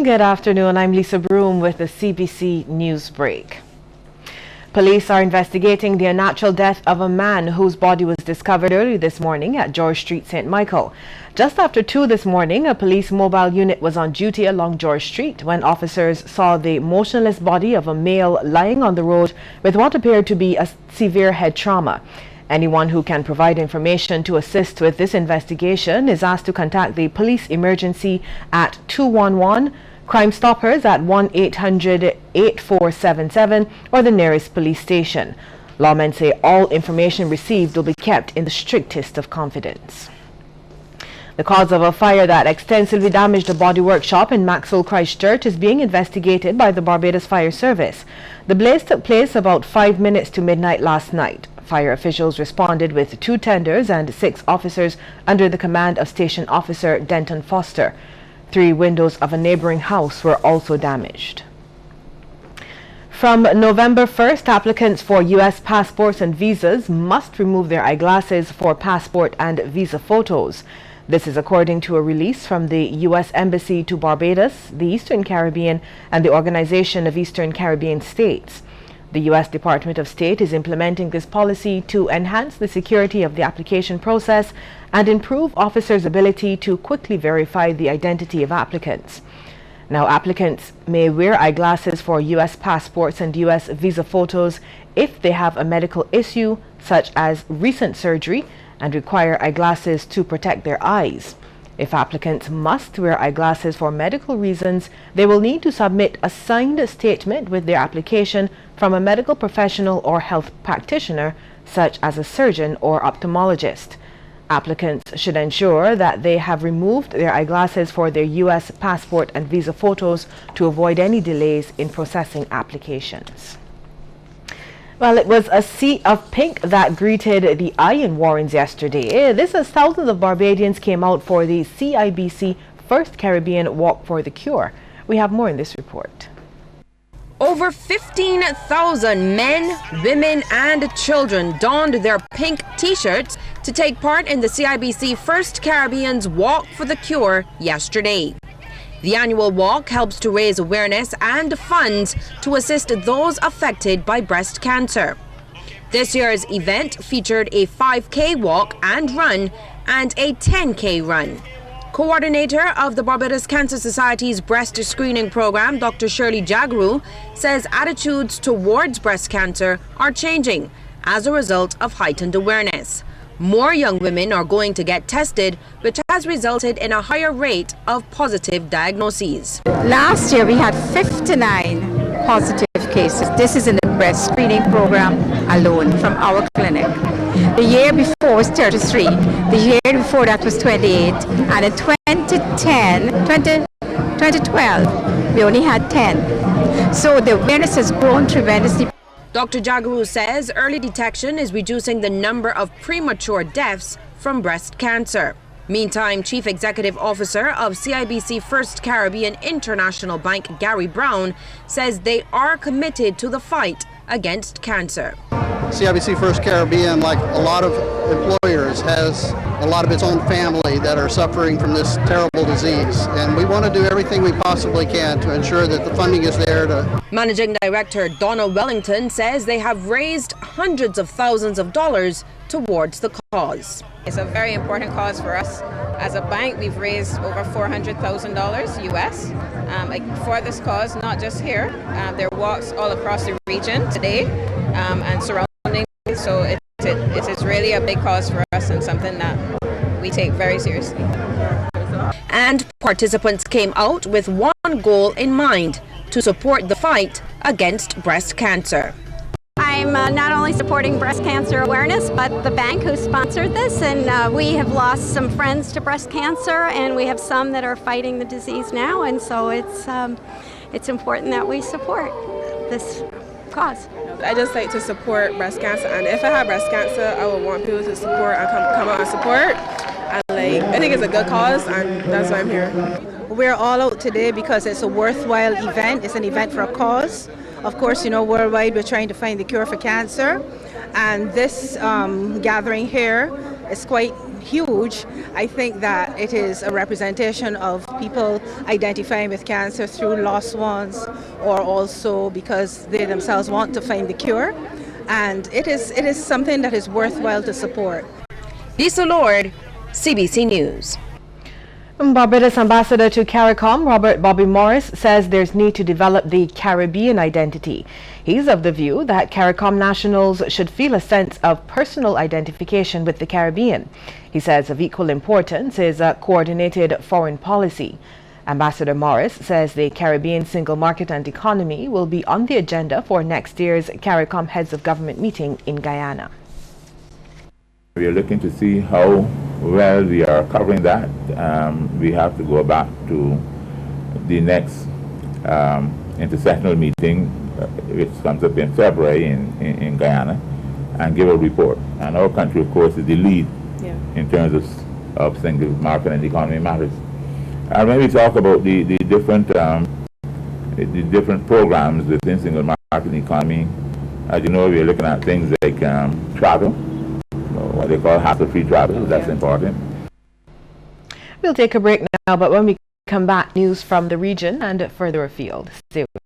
Good afternoon. I'm Lisa Broom with the CBC News Break. Police are investigating the unnatural death of a man whose body was discovered early this morning at George Street, St. Michael. Just after 2 this morning, a police mobile unit was on duty along George Street when officers saw the motionless body of a male lying on the road with what appeared to be a severe head trauma. Anyone who can provide information to assist with this investigation is asked to contact the police emergency at 211, Crime Stoppers at 1-800-8477 or the nearest police station. Lawmen say all information received will be kept in the strictest of confidence. The cause of a fire that extensively damaged a body workshop in Maxwell, Christchurch is being investigated by the Barbados Fire Service. The blaze took place about 5 minutes to midnight last night. Fire officials responded with 2 tenders and 6 officers under the command of Station Officer Denton Foster. 3 windows of a neighboring house were also damaged. From November 1st, applicants for U.S. passports and visas must remove their eyeglasses for passport and visa photos. This is according to a release from the U.S. Embassy to Barbados, the Eastern Caribbean, and the Organization of Eastern Caribbean States. The U.S. Department of State is implementing this policy to enhance the security of the application process and improve officers' ability to quickly verify the identity of applicants. Now, applicants may wear eyeglasses for U.S. passports and U.S. visa photos if they have a medical issue, such as recent surgery, and require eyeglasses to protect their eyes. If applicants must wear eyeglasses for medical reasons, they will need to submit a signed statement with their application from a medical professional or health practitioner, such as a surgeon or ophthalmologist. Applicants should ensure that they have removed their eyeglasses for their U.S. passport and visa photos to avoid any delays in processing applications. Well, it was a sea of pink that greeted the Iron Warrens yesterday. This as thousands of Barbadians came out for the CIBC First Caribbean Walk for the Cure. We have more in this report. Over 15,000 men, women and children donned their pink t-shirts to take part in the CIBC First Caribbean's Walk for the Cure yesterday. The annual walk helps to raise awareness and funds to assist those affected by breast cancer. This year's event featured a 5K walk and run and a 10K run. Coordinator of the Barbados Cancer Society's breast screening program, Dr. Shirley Jagaru, says attitudes towards breast cancer are changing as a result of heightened awareness. More young women are going to get tested, which has resulted in a higher rate of positive diagnoses. Last year we had 59 positive cases. This is in the breast screening program alone from our clinic. The year before was 33, the year before that was 28, and in 2012 we only had 10. So the awareness has grown tremendously. Dr. Jagaru says early detection is reducing the number of premature deaths from breast cancer. Meantime, Chief Executive Officer of CIBC First Caribbean International Bank, Gary Brown, says they are committed to the fight against cancer. CIBC First Caribbean, like a lot of employers, has a lot of its own family that are suffering from this terrible disease. And we want to do everything we possibly can to ensure that the funding is there to... Managing Director Donna Wellington says they have raised hundreds of thousands of dollars towards the cause. It's a very important cause for us. As a bank, we've raised over $400,000 US for this cause, not just here. There are walks all across the region today and surrounding. So it's really a big cause for us and something that we take very seriously. And participants came out with one goal in mind: to support the fight against breast cancer. I'm not only supporting breast cancer awareness, but the bank who sponsored this, and we have lost some friends to breast cancer, and we have some that are fighting the disease now, and so it's important that we support this cause. I just like to support breast cancer, and if I have breast cancer, I would want people to support and come out and support. And I think it's a good cause, and that's why I'm here. We're all out today because it's a worthwhile event. It's an event for a cause. Of course, worldwide we're trying to find the cure for cancer, and this gathering here is quite huge. I think that it is a representation of people identifying with cancer through lost ones, or also because they themselves want to find the cure. And it is something that is worthwhile to support. Lisa Lord, CBC News. Barbados Ambassador to CARICOM, Robert Bobby Morris, says there's need to develop the Caribbean identity. He's of the view that CARICOM nationals should feel a sense of personal identification with the Caribbean. He says of equal importance is a coordinated foreign policy. Ambassador Morris says the Caribbean single market and economy will be on the agenda for next year's CARICOM Heads of Government meeting in Guyana. We are looking to see how well we are covering that. We have to go back to the next intersessional meeting, which comes up in February in Guyana, and give a report. And our country, of course, is the lead in terms of single market and economy matters. And when we talk about the different programs within single market and economy, as you know, we are looking at things like travel, what they call hassle-free travel. That's important. We'll take a break now, but when we come back, news from the region and further afield. Stay with us.